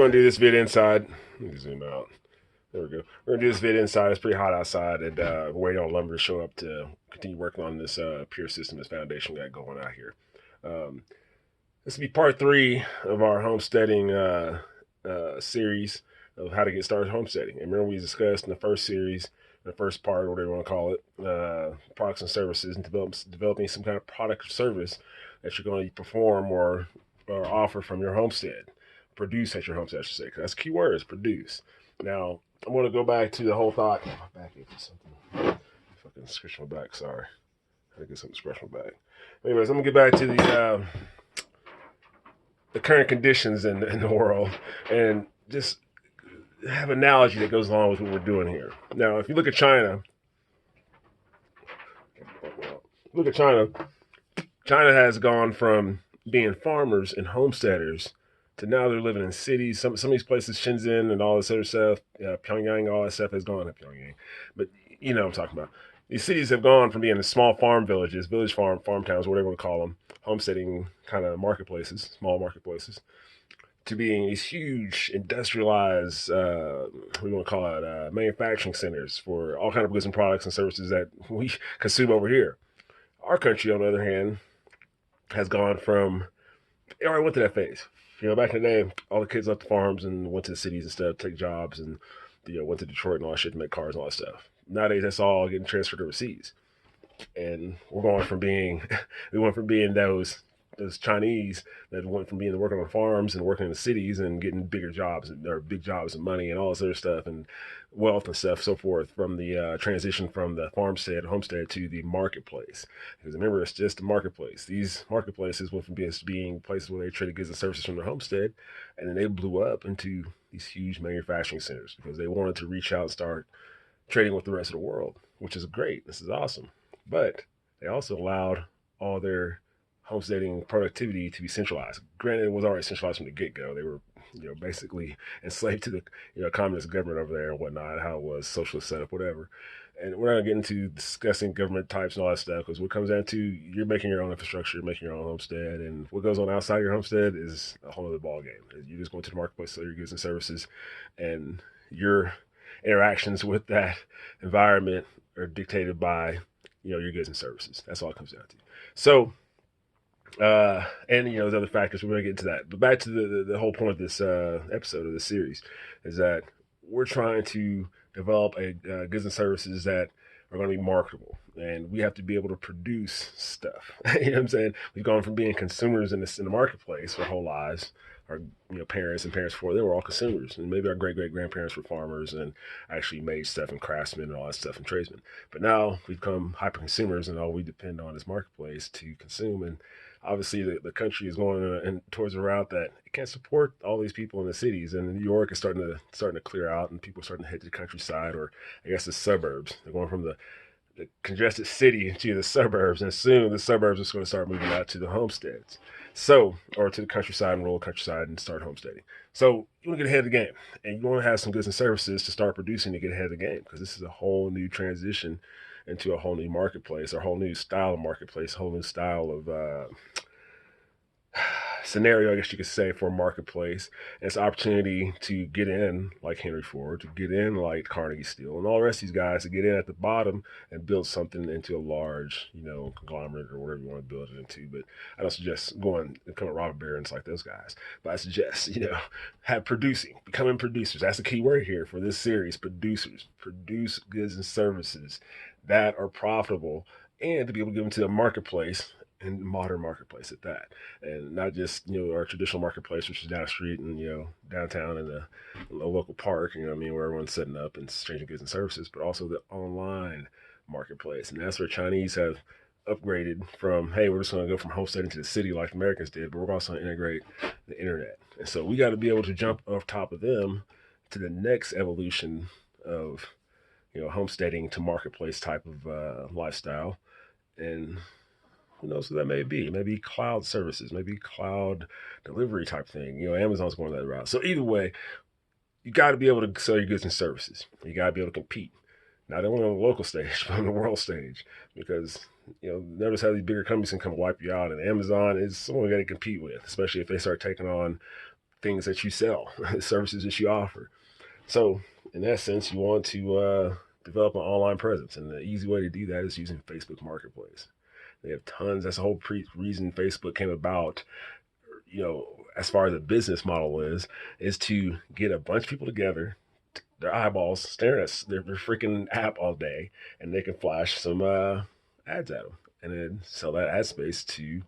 going to do this vid inside. Let me zoom out. There we go. We're going to do this vid inside. It's pretty hot outside, and we're waiting on lumber to show up to continue working on this pier system, this foundation we got going out here. Um, this will be part 3 of our homesteading series of how to get started homesteading. And remember, we discussed in the first series, the first part, whatever you want to call it, products and services, and developing some kind of product or service that you're going to perform or offer from your homestead. Produce at your homestead, I should say, 'cause that's key words, produce. Now, I'm going to go back to the whole thought. Oh, my back itches something. Fucking scratch my back, sorry. I had to get something to scratch my back. Anyways, I'm going to get back to the current conditions in the world and just have an analogy that goes along with what we're doing here. Now, if you look at China, China has gone from being farmers and homesteaders to now they're living in cities. Some of these places, Shenzhen and all this other stuff, Pyongyang, all that stuff has gone to Pyongyang. But you know what I'm talking about. These cities have gone from being small farm villages, village farm towns, whatever you want to call them, homesteading kind of marketplaces, small marketplaces, to being these huge industrialized, what do you want to call it, manufacturing centers for all kind of goods and products and services that we consume over here. Our country, on the other hand, has gone from, it already went to that phase. You know, back in the day, all the kids left the farms and went to the cities and stuff, take jobs, and went to Detroit and all that shit to make cars and all that stuff. Nowadays, that's all getting transferred overseas, and we went from being those Chinese that went from being working on farms and working in the cities and getting bigger jobs or big jobs and money and all this other stuff and wealth and stuff, so forth, from the transition from the homestead to the marketplace. Because remember, it's just a marketplace. These marketplaces went from being places where they traded goods and services from their homestead, and then they blew up into these huge manufacturing centers because they wanted to reach out and start trading with the rest of the world, which is great. This is awesome. But they also allowed all their homesteading productivity to be centralized. Granted, it was already centralized from the get-go. They were, basically enslaved to the, communist government over there and whatnot, how it was, socialist setup, whatever. And we're not going to get into discussing government types and all that stuff because what comes down to, you're making your own infrastructure, you're making your own homestead, and what goes on outside your homestead is a whole other ballgame. You're just going to the marketplace, sell your goods and services, and your interactions with that environment are dictated by, your goods and services. That's all it comes down to. So, and there's other factors. We're going to get into that. But back to the whole point of this episode of this series is that we're trying to develop a goods and services that are going to be marketable, and we have to be able to produce stuff. You know what I'm saying? We've gone from being consumers in the marketplace our whole lives. Our parents and parents before, they were all consumers, and maybe our great grandparents were farmers and actually made stuff and craftsmen and all that stuff and tradesmen. But now we've become hyper consumers, and all we depend on is marketplace to consume. And obviously, the country is going towards a route that it can't support all these people in the cities. And New York is starting to clear out, and people are starting to head to the countryside, or I guess the suburbs. They're going from the congested city to the suburbs, and soon the suburbs are going to start moving out to the homesteads. So, or to the countryside and rural countryside and start homesteading. So you want to get ahead of the game, and you want to have some goods and services to start producing to get ahead of the game, because this is a whole new transition into a whole new marketplace, a whole new style of marketplace, a whole new style of scenario, I guess you could say, for a marketplace. And it's an opportunity to get in like Henry Ford, to get in like Carnegie Steel, and all the rest of these guys to get in at the bottom and build something into a large, conglomerate or whatever you want to build it into. But I don't suggest going and becoming robber barons like those guys. But I suggest, becoming producers. That's the key word here for this series. Producers. Produce goods and services that are profitable, and to be able to give them to the marketplace, and modern marketplace at that, and not just our traditional marketplace, which is down the street and downtown in a local park, where everyone's setting up and exchanging goods and services, but also the online marketplace. And that's where Chinese have upgraded from, hey, we're just going to go from homesteading to the city like Americans did, but we're also going to integrate the internet. And so we got to be able to jump off top of them to the next evolution of homesteading to marketplace type of lifestyle. And who knows who that may be? Maybe cloud services, maybe cloud delivery type thing. Amazon's going that route. So either way, you got to be able to sell your goods and services. You got to be able to compete, not only on the local stage, but on the world stage. Because, notice how these bigger companies can come wipe you out. And Amazon is someone you got to compete with, especially if they start taking on things that you sell, services that you offer. So, in that sense, you want to develop an online presence, and the easy way to do that is using Facebook Marketplace. They have tons. That's the whole reason Facebook came about. As far as the business model is to get a bunch of people together, their eyeballs staring at their freaking app all day, and they can flash some ads at them, and then sell that ad space to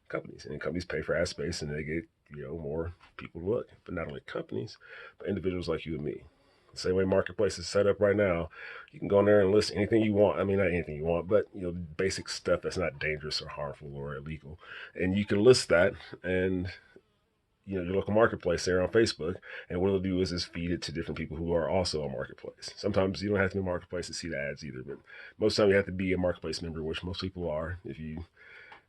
companies, and companies pay for ad space, and they get more people to look. But not only companies, but individuals like you and me. The same way Marketplace is set up right now, you can go in there and list anything you want. I mean, not anything you want, but basic stuff that's not dangerous or harmful or illegal, and you can list that, and your local marketplace there on Facebook, and what it'll do is feed it to different people who are also a marketplace. Sometimes you don't have to be a marketplace to see the ads either, but most of the time you have to be a marketplace member, which most people are. If you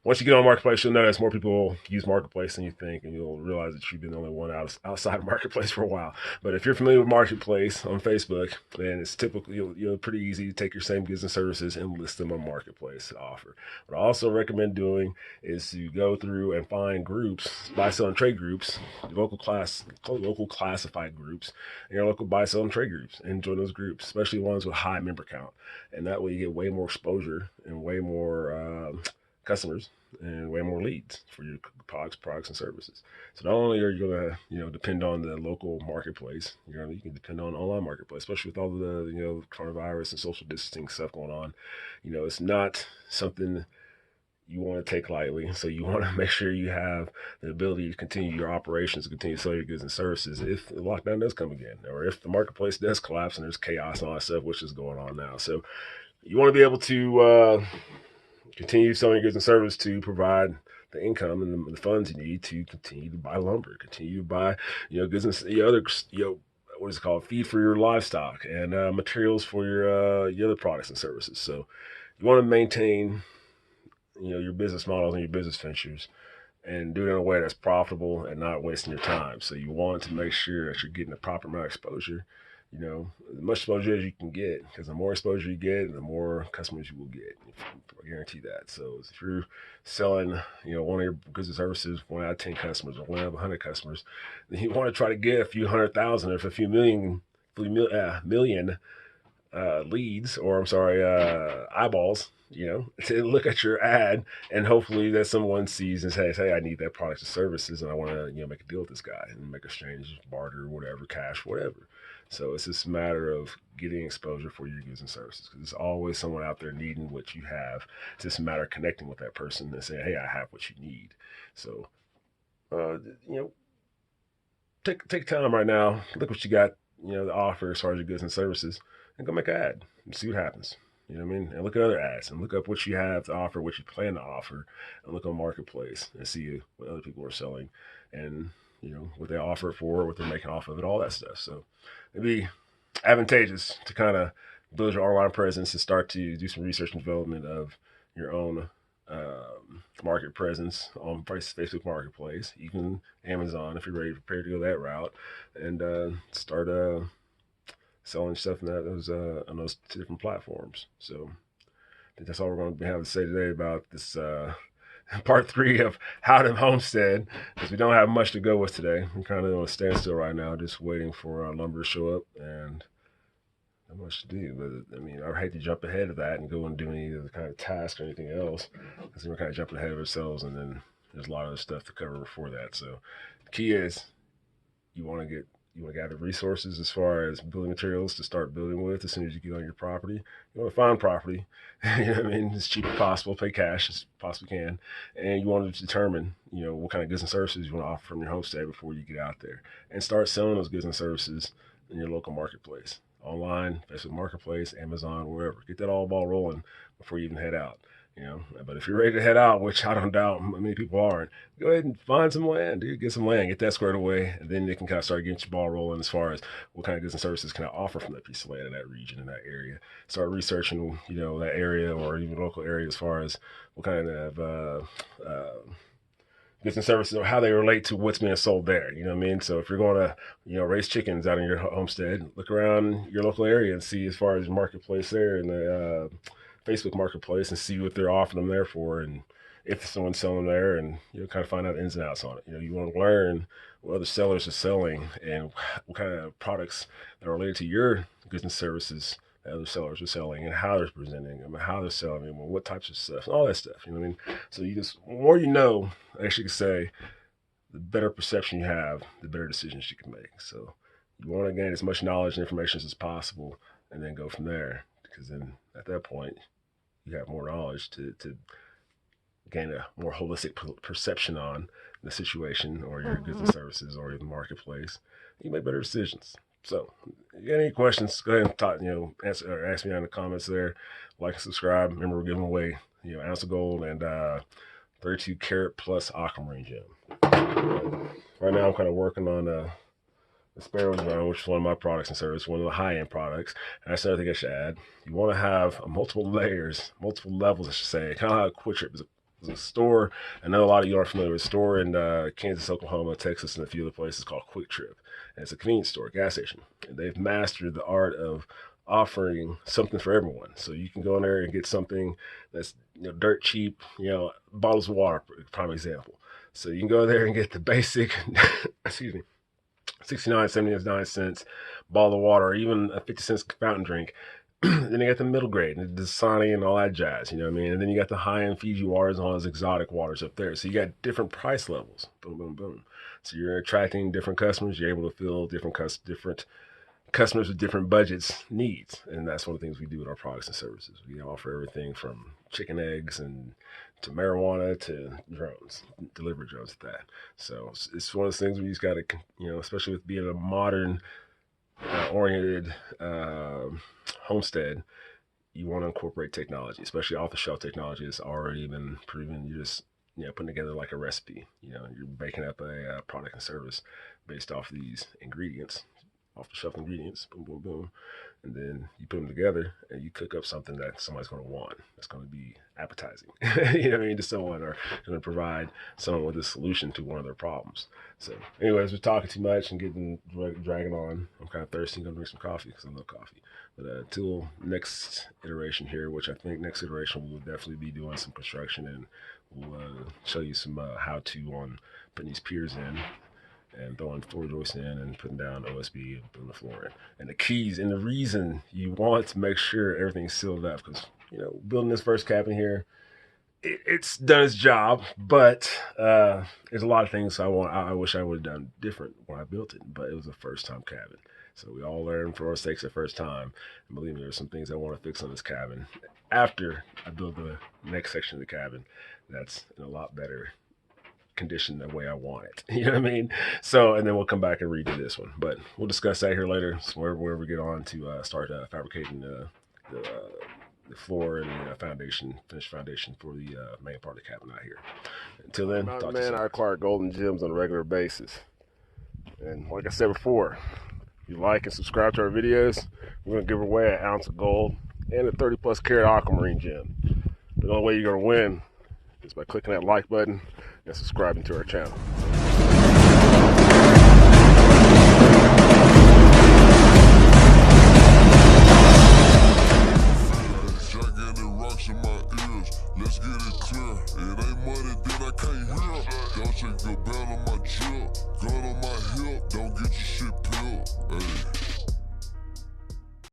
Once you get on Marketplace, you'll notice more people use Marketplace than you think, and you'll realize that you've been the only one outside of Marketplace for a while. But if you're familiar with Marketplace on Facebook, then it's typically pretty easy to take your same goods and services and list them on Marketplace to offer. What I also recommend doing is to go through and find groups, buy, sell, and trade groups, local classified groups, and your local buy, sell, and trade groups, and join those groups, especially ones with high member count. And that way you get way more exposure and way more customers and way more leads for your products and services. So not only are you going to depend on the local marketplace, you can depend on online marketplace, especially with all the coronavirus and social distancing stuff going on. It's not something you want to take lightly. So you want to make sure you have the ability to continue your operations, to continue to sell your goods and services if the lockdown does come again, or if the marketplace does collapse and there's chaos and all that stuff, which is going on now. So you want to be able to continue selling your goods and services to provide the income and the funds you need to continue to buy lumber, continue to buy, goods and other, what is it called, feed for your livestock, and materials for your other products and services. So you want to maintain, your business models and your business ventures, and do it in a way that's profitable and not wasting your time. So you want to make sure that you're getting the proper amount of exposure, as much exposure as you can get, because the more exposure you get, the more customers you will get. I guarantee that. So if you're selling, one of your goods and services, 1 out of 10 customers, or 1 out of 100 customers, then you want to try to get a few 100,000 or a few million leads, or eyeballs, to look at your ad, and hopefully that someone sees and says, hey, I need that product or services, and I want to, make a deal with this guy and make exchange, barter, whatever, cash, whatever. So it's just a matter of getting exposure for your goods and services, because there's always someone out there needing what you have. It's just a matter of connecting with that person and saying, hey, I have what you need. So, take time right now, look what you got, to offer as far as your goods and services, and go make an ad and see what happens. You know what I mean? And look at other ads and look up what you have to offer, what you plan to offer, and look on Marketplace and see what other people are selling, and what they offer it for, what they're making off of it, all that stuff. So it'd be advantageous to kind of build your online presence and start to do some research and development of your own market presence on Facebook Marketplace, even Amazon, if you're ready, prepared to go that route, and start selling stuff in on those different platforms. So I think that's all we're going to have to say today about this part 3 of how to homestead, because we don't have much to go with today. We're kind of on a standstill right now, just waiting for lumber to show up, and not much to do. But I mean, I hate to jump ahead of that and go and do any other kind of task or anything else, because we're kind of jumping ahead of ourselves, and then there's a lot of other stuff to cover before that. So the key is you want to gather resources as far as building materials to start building with as soon as you get on your property. You want to find property, as cheap as possible, pay cash as possibly can, and you want to determine, what kind of goods and services you want to offer from your homestead before you get out there, and start selling those goods and services in your local marketplace, online, Facebook Marketplace, Amazon, wherever. Get that all ball rolling before you even head out. But if you're ready to head out, which I don't doubt many people aren't, go ahead and find some land, dude. Get some land, get that squared away, and then you can kind of start getting your ball rolling as far as what kind of goods and services can I offer from that piece of land in that region, in that area. Start researching, that area or even local area as far as what kind of goods and services or how they relate to what's being sold there. You know what I mean? So if you're going to, raise chickens out in your homestead, look around your local area and see as far as your marketplace there and the Facebook Marketplace and see what they're offering them there for, and if someone's selling there, and kind of find out ins and outs on it. You want to learn what other sellers are selling and what kind of products that are related to your goods and services that other sellers are selling, and how they're presenting them, and how they're selling them, and what types of stuff, and all that stuff. You know what I mean? So the more you know, I actually could say, the better perception you have, the better decisions you can make. So you want to gain as much knowledge and information as possible, and then go from there. Because then at that point, you have more knowledge to gain a more holistic perception on the situation or your goods and services or your marketplace. You make better decisions. So, if you got any questions, go ahead and talk, ask me in the comments there. Like and subscribe. Remember, we're giving away, ounce of gold and 32 karat plus aquamarine gem. Right now, I'm kind of working on the Sparrow Drone, which is one of my products and services, one of the high-end products. And that's another thing I should add. You want to have multiple layers, multiple levels, I should say. Kind of like a Quick Trip is a store. I know a lot of you aren't familiar with a store in Kansas, Oklahoma, Texas, and a few other places called Quick Trip. And it's a convenience store, gas station. And they've mastered the art of offering something for everyone. So you can go in there and get something that's dirt cheap, bottles of water, prime example. So you can go there and get the basic, excuse me, 79 cents bottle of water, or even a 50 cents fountain drink. Then you got the middle grade, and the Dasani and all that jazz, you know what I mean? And then you got the high-end Fiji waters and all those exotic waters up there. So you got different price levels. Boom, boom, boom. So you're attracting different customers. You're able to fill different customers with different budgets needs. And that's one of the things we do with our products and services. We offer everything from chicken eggs and to marijuana to drones, delivery drones at that. So it's one of those things where you just got to, especially with being a modern oriented homestead, you want to incorporate technology, especially off-the-shelf technology that's already been proven. You're just putting together like a recipe. You're baking up a product and service based off these ingredients, off-the-shelf ingredients. Boom, boom, boom. And then you put them together and you cook up something that somebody's going to want. That's going to be appetizing, to someone, or going to provide someone with a solution to one of their problems. So anyways, we're talking too much and dragging on. I'm kind of thirsty. I'm going to drink some coffee because I love coffee. But until next iteration here, which I think next iteration we'll definitely be doing some construction, and we'll show you some how-to on putting these piers in and throwing floor joists in and putting down OSB and putting the floor in. And the keys, and the reason you want to make sure everything's sealed up, because, building this first cabin here, it's done its job, but there's a lot of things I wish I would have done different when I built it, but it was a first-time cabin. So we all learn from our mistakes the first time. And believe me, there's some things I want to fix on this cabin after I build the next section of the cabin that's in a lot better condition the way I want it. You know what I mean? So, and then we'll come back and redo this one. But we'll discuss that here later, so where we get on to start fabricating the floor and the finished foundation for the main part of the cabin out here. Until then, talk to you soon. I acquire golden gems on a regular basis. And like I said before, if you like and subscribe to our videos, we're going to give away an ounce of gold and a 30 plus karat aquamarine gem. The only way you're going to win is by clicking that like button and subscribing to our channel. Gigantic rocks in my ears. Let's get it clear.